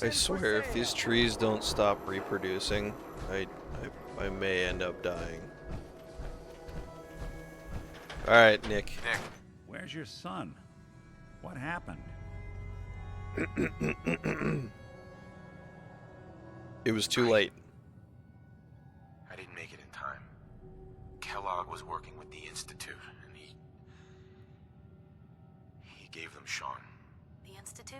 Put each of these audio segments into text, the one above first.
I swear, if these trees don't stop reproducing, I may end up dying. Alright, Nick. Nick. Where's your son? What happened? It was too late. I didn't make it in time. Kellogg was working with the Institute, and he gave them Sean. The Institute?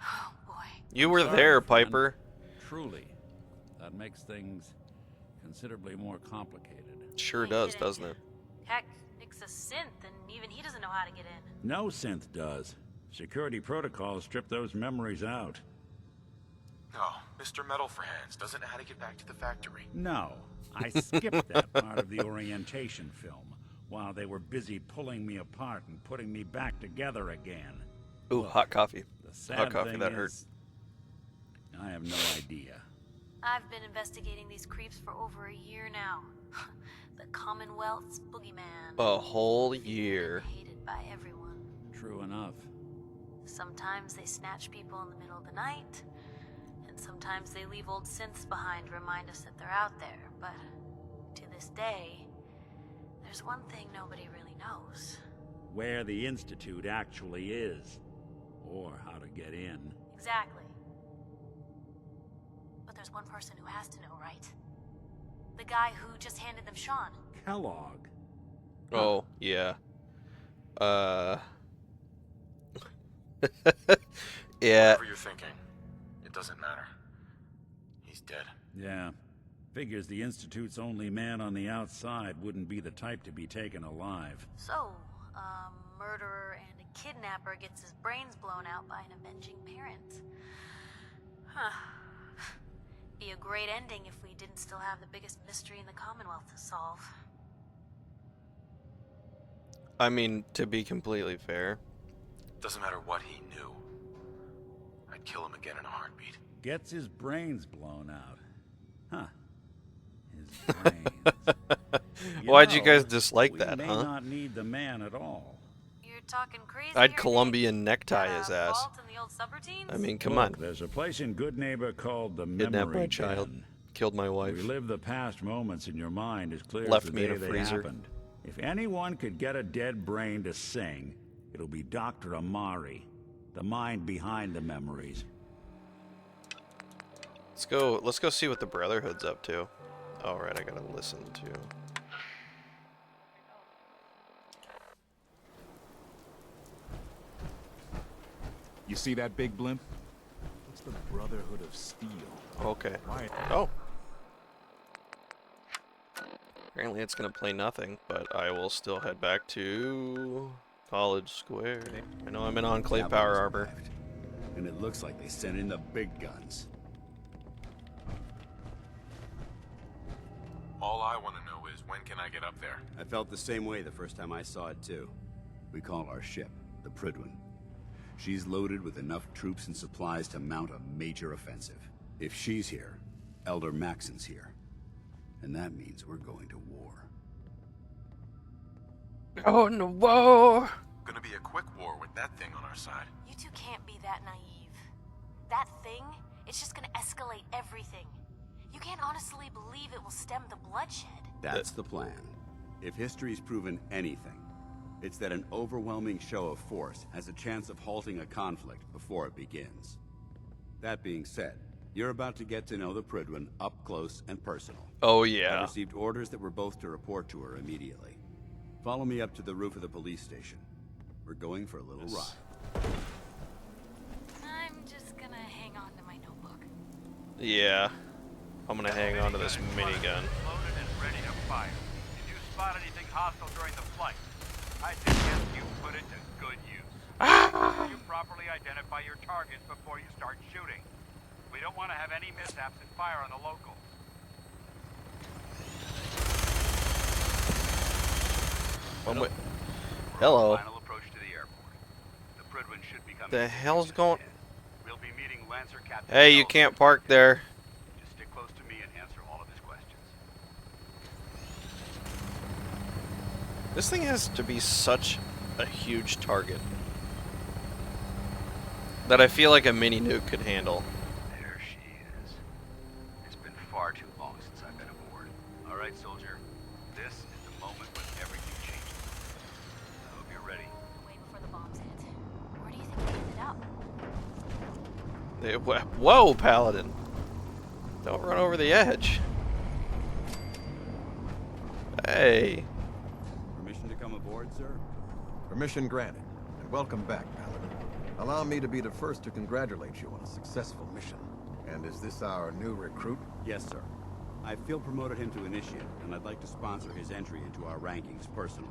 Oh, boy. You were Sorry, there, friend. Piper. Truly. That makes things considerably more complicated. Sure Hey, does, kid, doesn't it? Heck, Nick's a synth, and even he doesn't know how to get in. No synth does. Security protocols strip those memories out. No, Mr. Metal for Hands doesn't know how to get back to the factory. No, I skipped that part of the orientation film while they were busy pulling me apart and putting me back together again. Ooh, Look, hot coffee. The sad Hot coffee, thing that hurt. is, I have no idea. I've been investigating these creeps for over a year now. The Commonwealth's boogeyman. A whole year. Hated by everyone. True enough. Sometimes they snatch people in the middle of the night, and sometimes they leave old synths behind to remind us that they're out there. But to this day, there's one thing nobody really knows. Where the Institute actually is. Or how to get in. Exactly. But there's one person who has to know, right? The guy who just handed them Sean. Kellogg. Oh, yeah. Yeah. Whatever you're thinking, it doesn't matter. He's dead. Yeah. Figures the Institute's only man on the outside wouldn't be the type to be taken alive. So, a murderer and a kidnapper gets his brains blown out by an avenging parent. Huh. Be a great ending if we didn't still have the biggest mystery in the Commonwealth to solve. I mean, to be completely fair. Doesn't matter what he knew. I'd kill him again in a heartbeat. Gets his brains blown out. Huh. His brains. Why'd you guys dislike we that, may huh? not need the man at all. You're talking crazy. I'd here, Colombian Nick? necktie Got his a ass. fault in the old subroutines? I mean, come Look, on. There's a place in Good Neighbor called the Kidnapped Memory my child. Den. Killed my wife. Relive the past moments in your mind as clear Left as the me in day a they freezer. happened. If anyone could get a dead brain to sing, it'll be Dr. Amari, the mind behind the memories. Let's go see what the Brotherhood's up to. All right, I gotta listen to. You see that big blimp? It's the Brotherhood of Steel. Okay. Right. Oh. Apparently it's gonna play nothing, but I will still head back to College Square. I know I'm in Enclave Power Arbor. And it looks like they sent in the big guns. All I want to know is, when can I get up there? I felt the same way the first time I saw it too. We call our ship the Prydwen. She's loaded with enough troops and supplies to mount a major offensive. If she's here, Elder Maxon's here. And that means we're going to war. Oh no, whoa! Gonna be a quick war with that thing on our side. You two can't be that naive. That thing, it's just gonna escalate everything. You can't honestly believe it will stem the bloodshed. That's the plan. If history's proven anything, it's that an overwhelming show of force has a chance of halting a conflict before it begins. That being said, you're about to get to know the Prydwen up close and personal. Oh I yeah. received orders that we're both to report to her immediately. Follow me up to the roof of the police station. We're going for a little ride. I'm just gonna hang on to my notebook. Yeah. I'm gonna hang on to this minigun. Loaded and ready to fire. Did you spot anything hostile during the flight? I suggest you put it to good use. You properly identify your targets before you start shooting. We don't want to have any mishaps and fire on the locals. Hello. Final approach to the airport. The Prydwen should be coming. The hell's going? We'll be meeting Lancer Captain. Hey, you can't park there. Just stick close to me and answer all of his questions. This thing has to be such a huge target. that I feel like a mini nuke could handle. There she is. It's been far too long since I've been aboard. All right, soldier. This is the moment when everything changes. I hope you're ready. Way before the bombs hit. Where do you think they ended up? Whoa, Paladin! Don't run over the edge. Hey. Permission to come aboard, sir? Permission granted, and welcome back, Paladin. Allow me to be the first to congratulate you on a successful mission. And is this our new recruit? Yes, sir. I feel promoted him to initiate, and I'd like to sponsor his entry into our rankings personally.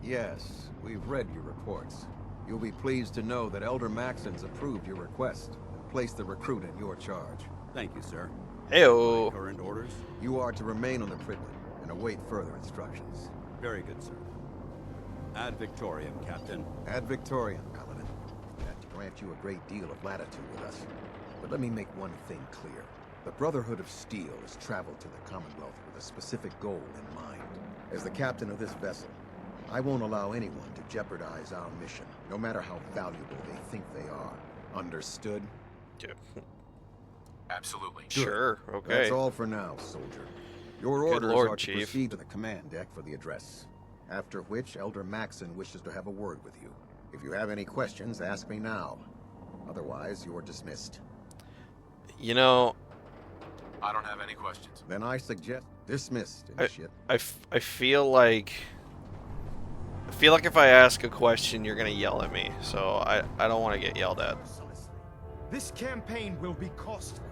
Yes, we've read your reports. You'll be pleased to know that Elder Maxon's approved your request and placed the recruit in your charge. Thank you, sir. Heyo. Current orders? You are to remain on the Prydwen and await further instructions. Very good, sir. Ad Victorium, Captain. Ad Victorium, Paladin. That grant you a great deal of latitude with us. But let me make one thing clear. The Brotherhood of Steel has traveled to the Commonwealth with a specific goal in mind. As the captain of this vessel, I won't allow anyone to jeopardize our mission, no matter how valuable they think they are. Understood? Absolutely. Sure. Okay. That's all for now, soldier. Your Good orders Lord, are to Chief. proceed to the command deck for the address. After which, Elder Maxon wishes to have a word with you. If you have any questions, ask me now. Otherwise, you're dismissed. You know, I don't have any questions. Then I suggest dismissed, initiate. I feel like if I ask a question, you're gonna yell at me. So I don't want to get yelled at. This campaign will be costly,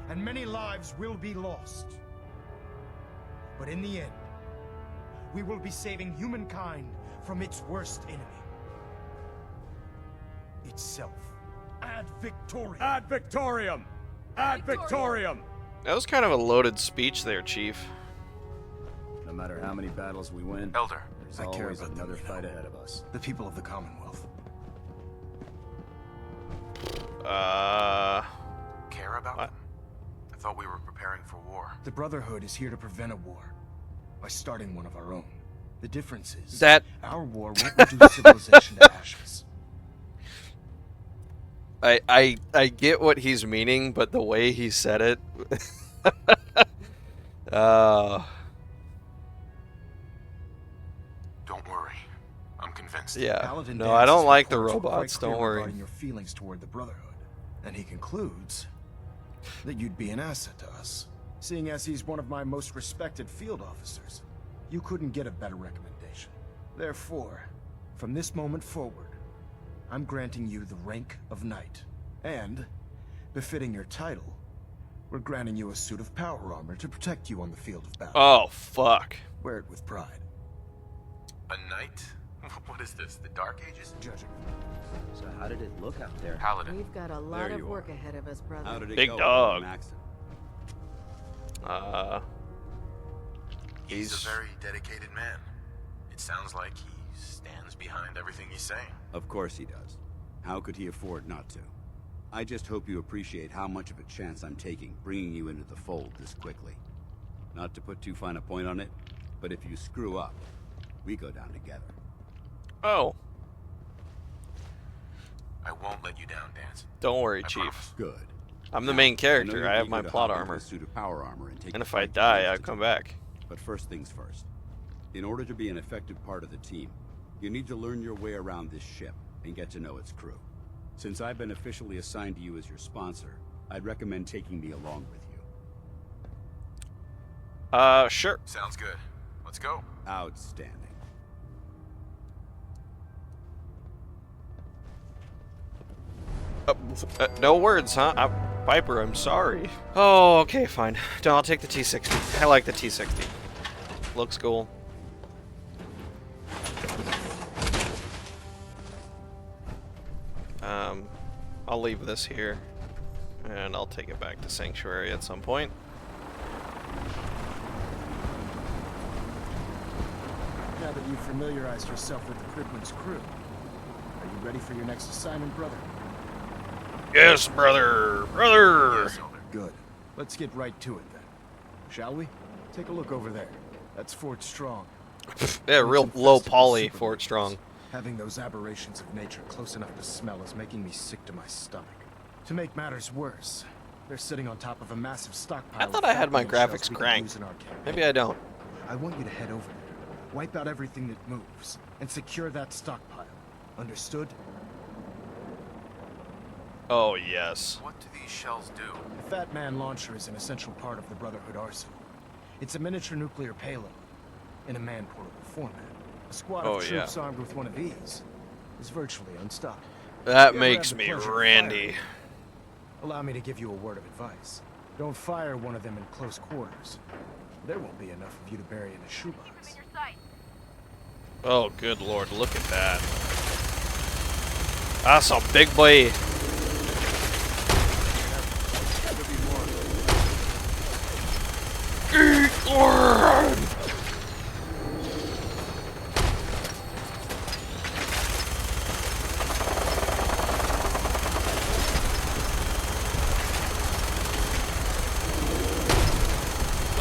and many lives will be lost. But in the end, we will be saving humankind from its worst enemy. Itself. Ad Victorium. Ad Victorium! Ad Victorium! That was kind of a loaded speech there, Chief. No matter how many battles we win, Elder, there's I care always about them, another you know. fight ahead of us. The people of the Commonwealth. care about What? them? I thought we were preparing for war. The Brotherhood is here to prevent a war by starting one of our own. The difference is That our war won't reduce civilization to ashes. I get what he's meaning, but the way he said it. Don't worry. I'm convinced. Yeah. Paladin No, I don't Dance's like the reports were quite robots. clear Don't worry. regarding your feelings toward the Brotherhood, and he concludes that you'd be an asset to us. Seeing as he's one of my most respected field officers, you couldn't get a better recommendation. Therefore, from this moment forward, I'm granting you the rank of Knight. And, befitting your title, we're granting you a suit of power armor to protect you on the field of battle. Oh fuck. Wear it with pride. A knight? What is this, the Dark Ages? Judging. So how did it look out there? Paladin. We've got a lot There of you work are. ahead of us, brother. How did it Big go, dog. Maxon? He's a very dedicated man. It sounds like he stands behind everything he's saying. Of course he does. How could he afford not to? I just hope you appreciate how much of a chance I'm taking bringing you into the fold this quickly. Not to put too fine a point on it, but if you screw up, we go down together. Oh, I won't let you down, Dance. don't worry, I Chief. promise. Good. I'm the Now, main I know character. you're I have eager my to plot hop into armor. a suit of power armor and take And the if I fight to die, the I Institute. come back. But first things first. In order to be an effective part of the team, you need to learn your way around this ship and get to know its crew. Since I've been officially assigned to you as your sponsor, I'd recommend taking me along with you. Sure. Sounds good. Let's go. Outstanding. No words, huh? Piper, I'm sorry. Oh, okay, fine. No, I'll take the T60. I like the T60. Looks cool. I'll leave this here, and I'll take it back to Sanctuary at some point. Now that you've familiarized yourself with the Prydwen's crew, are you ready for your next assignment, brother? Yes, brother! Brother! Yes, Elder. Good. Let's get right to it then. Shall we? Take a look over there. That's Fort Strong. Yeah, real low poly Fort Strong. Having those aberrations of nature close enough to smell is making me sick to my stomach. To make matters worse, they're sitting on top of a massive stockpile. I thought I had my graphics cranked. Maybe I don't. I want you to head over there, wipe out everything that moves, and secure that stockpile. Understood? Oh, yes. What do these shells do? The Fat Man launcher is an essential part of the Brotherhood arsenal. It's a miniature nuclear payload in a man-portable format. A squad of troops armed with one of these is virtually unstoppable. That makes me randy. Allow me to give you a word of advice. Don't fire one of them in close quarters. There won't be enough of you to bury in a shoebox. Oh, good lord, look at that. That's a big boy. Eat Lord!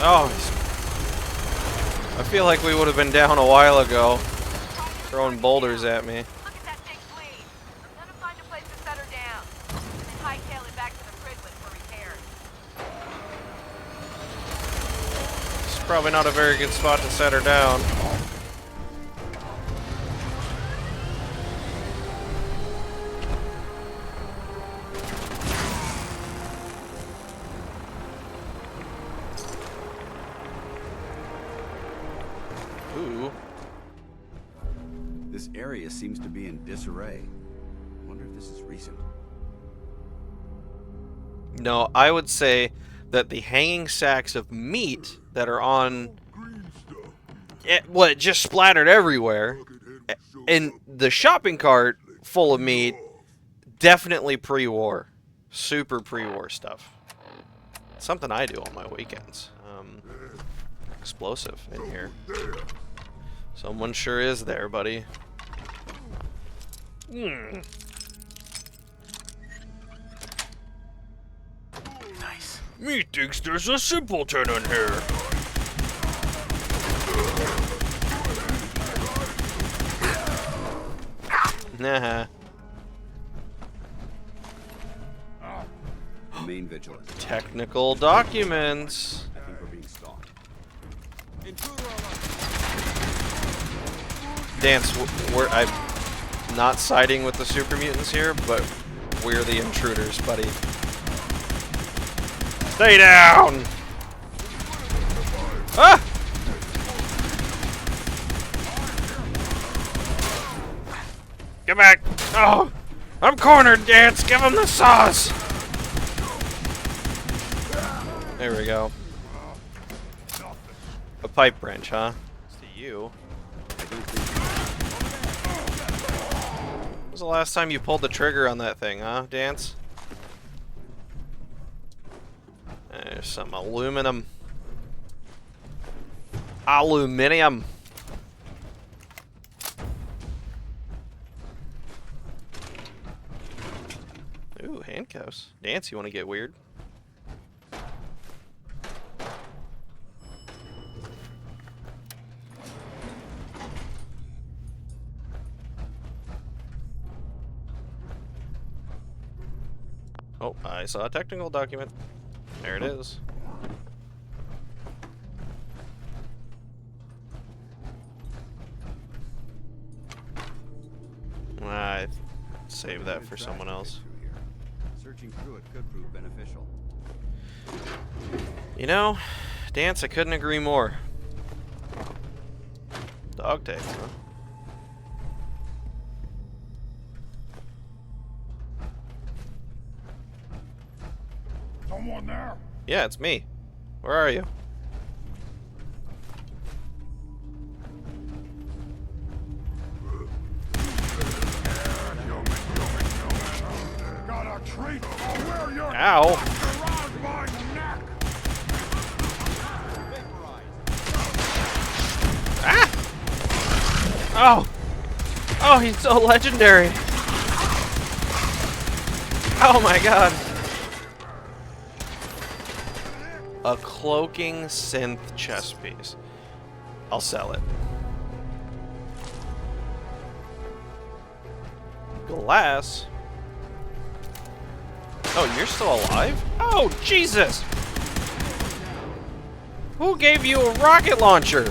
Oh, I feel like we would have been down a while ago, throwing boulders at me. Look at that big bleed. I'm gonna find a place to set her down. And hightail it back to the Prydwen for repairs. It's probably not a very good spot to set her down. Ooh. This area seems to be in disarray. Wonder if this is recent. No, I would say that the hanging sacks of meat that are on... it just splattered everywhere. And the shopping cart full of meat, definitely pre-war. Super pre-war stuff. Something I do on my weekends. Explosive in here. Someone sure is there, buddy. Nice. Me thinks there's a simpleton in here. Nah. Remain vigilant. Technical documents. I think we're being stalked. Dance, I'm not siding with the super mutants here, but we're the intruders, buddy. Stay down! Ah! Get back! Oh! I'm cornered, Dance! Give him the sauce! There we go. A pipe wrench, huh? It's to you. When was the last time you pulled the trigger on that thing, huh, Dance? There's some aluminum. Aluminium. Ooh, handcuffs. Dance, you want to get weird? Oh, I saw a technical document. There it is. I save that for someone else. Searching through it could prove beneficial. You know, Dance, I couldn't agree more. Dog tags, huh? Someone there? Yeah, it's me. Where are you? Got a treat. I'll wear your Ow! around my neck. Ah! Oh! Oh, he's so legendary! Oh my god! A cloaking synth chess piece. I'll sell it. glass. Oh, you're still alive? Oh, Jesus! Who gave you a rocket launcher?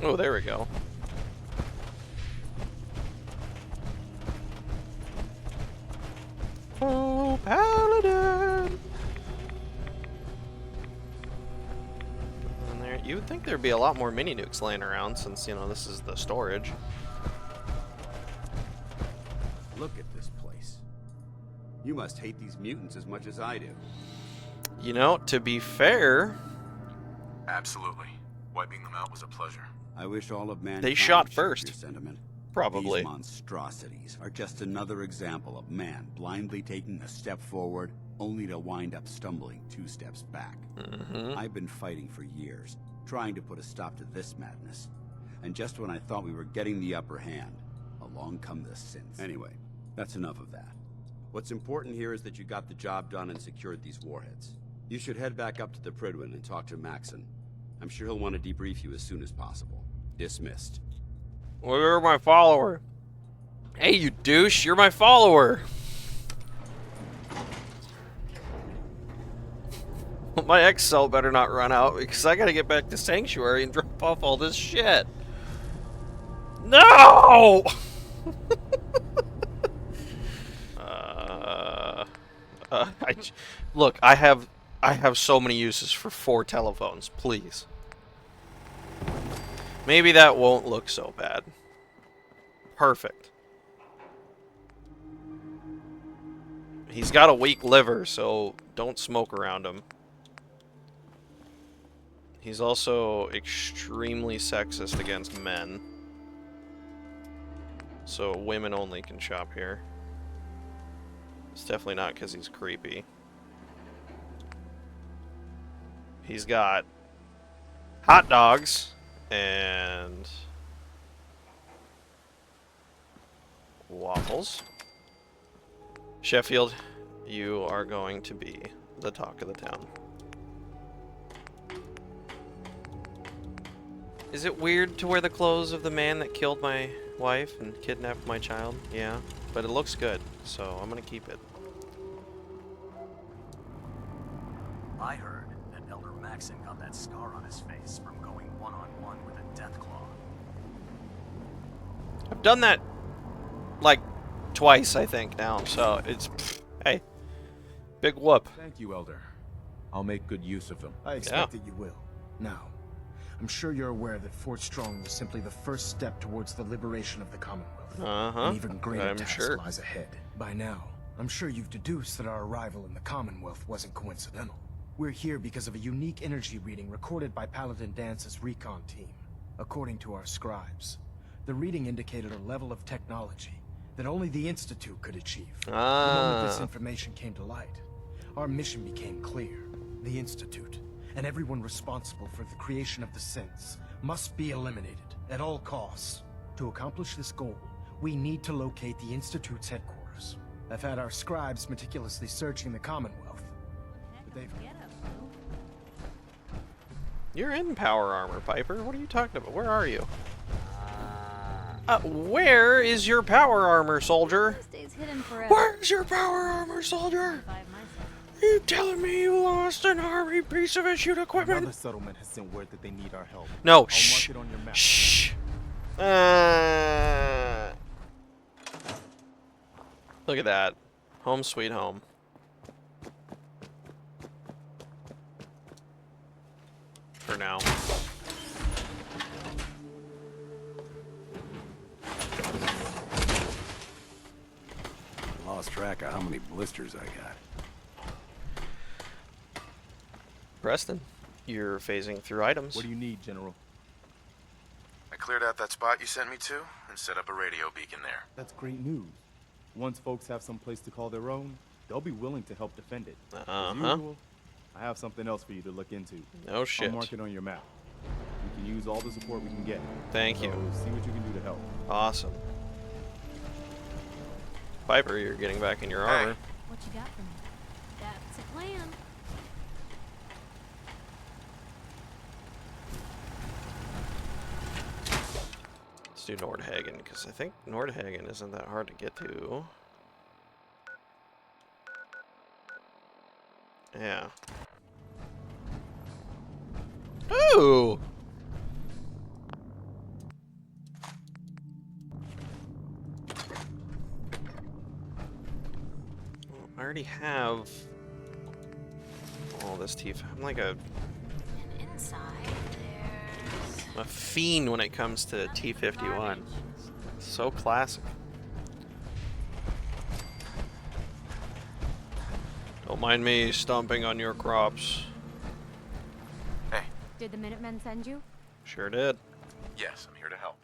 Oh, there we go. Oh, Paladin! And there, you would think there'd be a lot more mini nukes laying around since, you know, this is the storage. Look at this place. You must hate these mutants as much as I do. You know, to be fair, Absolutely. Wiping them out was a pleasure. I wish all of mankind they shot shared first. your sentiment. Probably. These monstrosities are just another example of man blindly taking a step forward, only to wind up stumbling 2 steps back. I've been fighting for years, trying to put a stop to this madness. And just when I thought we were getting the upper hand, along come the synths. Anyway, that's enough of that. What's important here is that you got the job done and secured these warheads. You should head back up to the Prydwen and talk to Maxon. I'm sure he'll want to debrief you as soon as possible. Dismissed. Well, you're my follower. Hey, you douche, you're my follower. My X cell better not run out because I gotta get back to Sanctuary and drop off all this shit. No! Look, I have so many uses for 4 telephones, please. Maybe that won't look so bad. Perfect. He's got a weak liver, so don't smoke around him. He's also extremely sexist against men. So women only can shop here. It's definitely not because he's creepy. He's got hot dogs and waffles. Sheffield, you are going to be the talk of the town. Is it weird to wear the clothes of the man that killed my wife and kidnapped my child? Yeah, but it looks good, so I'm gonna keep it. I heard that Elder Maxon got that scar on his face from going one-on-one with a Deathclaw. I've done that like twice, I think, now, so it's hey, big whoop. Thank you, Elder. I'll make good use of them. I expect that you will. Now, I'm sure you're aware that Fort Strong was simply the first step towards the liberation of the Commonwealth. An even greater task lies ahead. By now, I'm sure you've deduced that our arrival in the Commonwealth wasn't coincidental. We're here because of a unique energy reading recorded by Paladin Dance's recon team. According to our scribes, the reading indicated a level of technology that only the Institute could achieve. The moment this information came to light, our mission became clear. The Institute, and everyone responsible for the creation of the synths, must be eliminated at all costs. To accomplish this goal, we need to locate the Institute's headquarters. I've had our scribes meticulously searching the Commonwealth, but they've... You're in power armor, Piper. What are you talking about? Where are you? Where is your power armor, soldier? Where's your power armor, soldier? Are you telling me you lost an army piece of issued equipment? Another settlement has sent word that they need our help. No, I'll shh. mark it on your map. Shh. Look at that. Home sweet home. For now. Lost track of how many blisters I got. Preston, you're phasing through items. What do you need, General? I cleared out that spot you sent me to and set up a radio beacon there. That's great news. Once folks have some place to call their own, they'll be willing to help defend it. As usual, I have something else for you to look into. No shit. I'll mark it on your map. We can use all the support we can get. Thank you. So see what you can do to help. Awesome. Piper, you're getting back in your armor. What you got for me? That's a plan. Let's do Nordhagen, because I think Nordhagen isn't that hard to get to. Yeah. Ooh! Well, I already have all this teeth. I'm like a... And inside, there's... I'm a fiend when it comes to T-51. So classic. Don't mind me stomping on your crops. Hey. Did the Minutemen send you? Sure did. Yes, I'm here to help.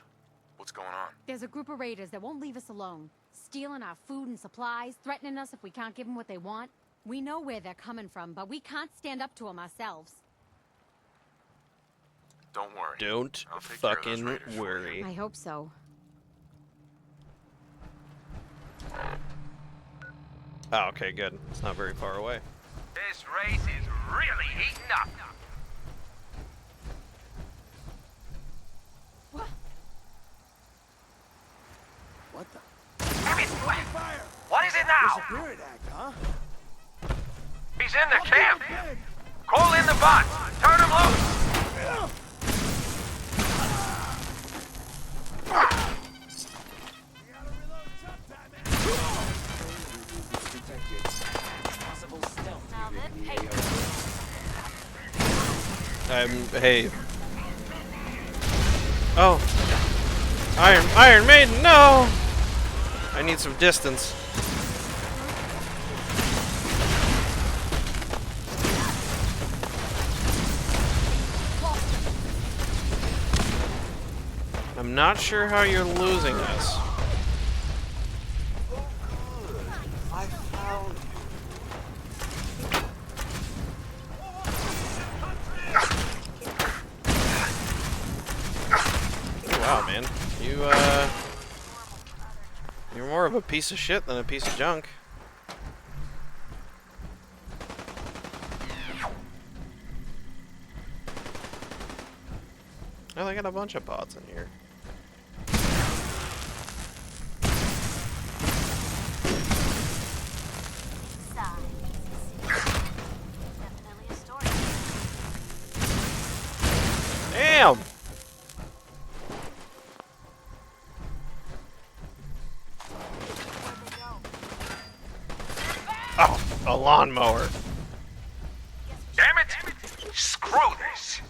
What's going on? There's a group of raiders that won't leave us alone. Stealing our food and supplies, threatening us if we can't give them what they want. We know where they're coming from, but we can't stand up to them ourselves. Don't worry. Don't I'll take care of those fucking raiders for worry. I hope so. Oh, okay, good. It's not very far away. This race is really heating up. What the? Damn it! What is it now? Disappeared act, huh? He's in the camp. Call in the bots. Turn him loose. Hey. Oh. Iron Maiden, no! I need some distance. I'm not sure how you're losing this. I found Wow, man. You're more of a piece of shit than a piece of junk. Oh, they got a bunch of bots in here. Definitely a story. Damn! Oh, a lawnmower. Damn it! Screw this.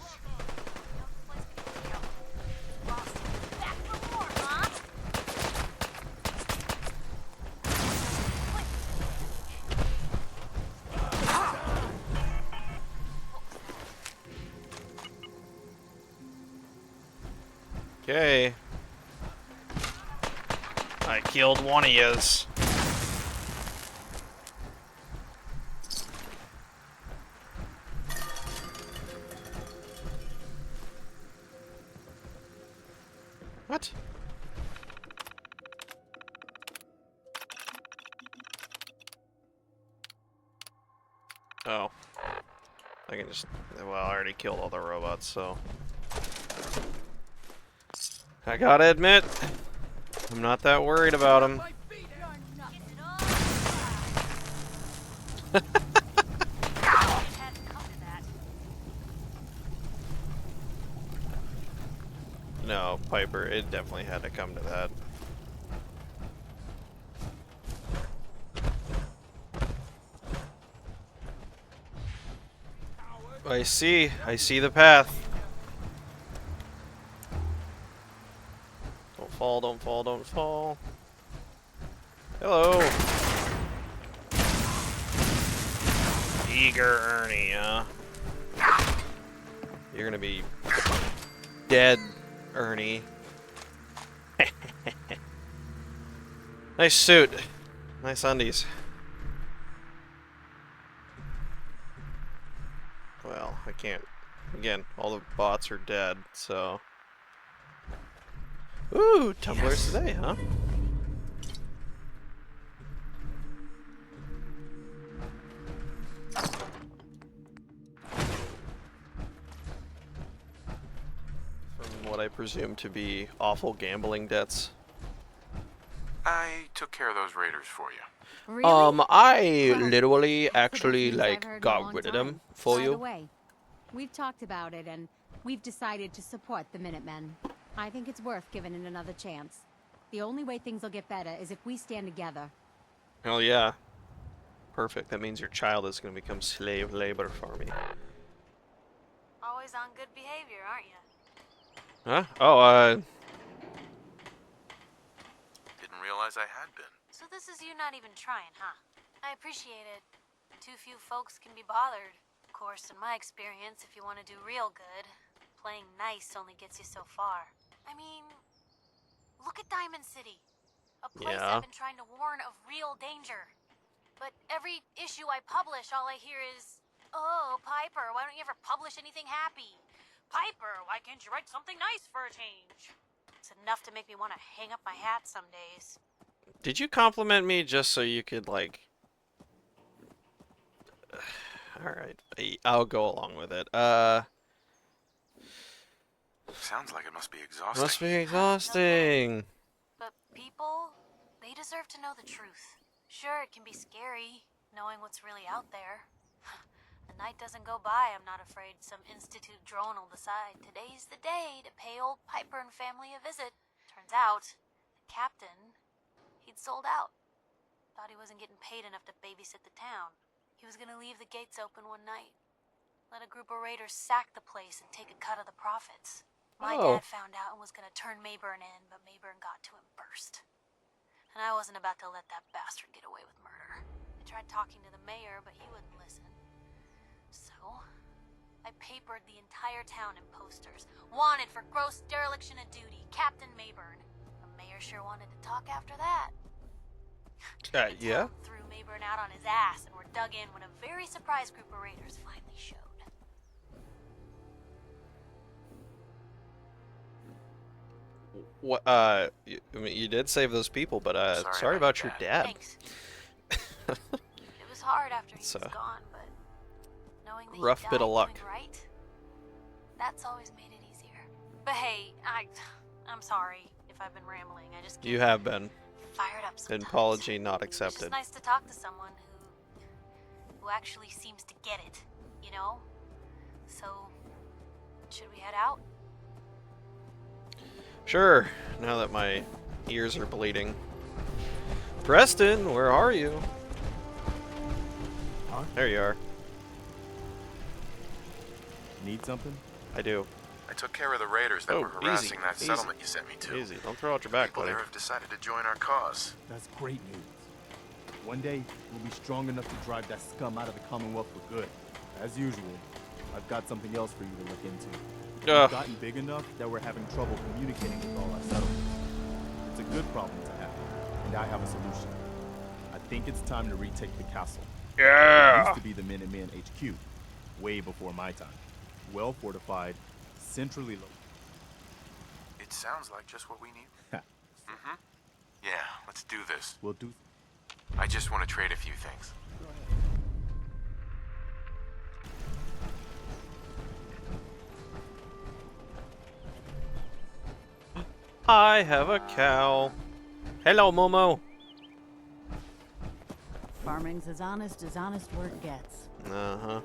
Okay. I killed one of yous. What? Oh. I can just... Well, I already killed all the robots, so... I gotta admit, I'm not that worried about them. No, Piper, it definitely had to come to that. I see the path. Don't fall, don't fall, don't fall. Hello. Eager Ernie, huh? You're gonna be dead, Ernie. Nice suit. Nice undies. Well, I can't. Again, all the bots are dead, so... Ooh, tumblers today, huh? what I presume to be awful gambling debts. I took care of those raiders for you. Really? I literally That's the actually best news I've like heard in a got long rid of time. them for By you. the way, we've talked about it and we've decided to support the Minutemen. I think it's worth giving it another chance. The only way things will get better is if we stand together. Hell yeah. Perfect. That means your child is going to become slave labor for me. Always on good behavior, aren't you? Huh? Oh, Didn't realize I had been. So this is you not even trying, huh? I appreciate it. Too few folks can be bothered. Of course, in my experience, if you want to do real good, playing nice only gets you so far. I mean, look at Diamond City. A place Yeah. I've been trying to warn of real danger. But every issue I publish, all I hear is, "Oh, Piper, why don't you ever publish anything happy? Piper, why can't you write something nice for a change?" It's enough to make me want to hang up my hat some days. did you compliment me just so you could, like... Alright, I'll go along with it. Sounds like it must be exhausting. Must be exhausting. But people, they deserve to know the truth. Sure, it can be scary, knowing what's really out there. A night doesn't go by, I'm not afraid some Institute drone will decide today's the day to pay old Piper and family a visit. Turns out, the captain, he'd sold out. Thought he wasn't getting paid enough to babysit the town. He was gonna leave the gates open one night. Let a group of raiders sack the place and take a cut of the profits. My dad found out and was gonna turn Mayburn in, but Mayburn got to him first. And I wasn't about to let that bastard get away with murder. I tried talking to the mayor, but he wouldn't listen. So, I papered the entire town in posters. Wanted for gross dereliction of duty, Captain Mayburn. The mayor sure wanted to talk after that. Yeah? Threw Mayburn out on his ass and were dug in when a very surprised group of raiders finally showed. What, I mean, you did save those people, but, sorry about your dad. Thanks. It was hard after he was gone, but knowing that rough he bit of died luck. doing right, that's always made it easier. But hey, I'm sorry if I've been rambling. I just You get have been. fired up An sometimes. apology not It's just accepted. nice to talk to someone who actually seems to get it, you know? So, should we head out? Sure, now that my ears are bleeding. Preston, where are you? Huh? There you are. Need something? I do. I took care of the raiders that were harassing that settlement you sent me to. Easy, don't throw out your back, People buddy. there have decided to join our cause. That's great news. One day, we'll be strong enough to drive that scum out of the Commonwealth for good. As usual, I've got something else for you to look into. We've gotten big enough that we're having trouble communicating with all our settlements. It's a good problem to have, and I have a solution. I think it's time to retake the castle. Yeah! It used to be the Minutemen HQ, way before my time. Well fortified, centrally located. It sounds like just what we need. Mm-hmm. Yeah, let's do this. We'll do. I just want to trade a few things. I have a cow. Hello, Momo. Farming's as honest work gets. Uh-huh.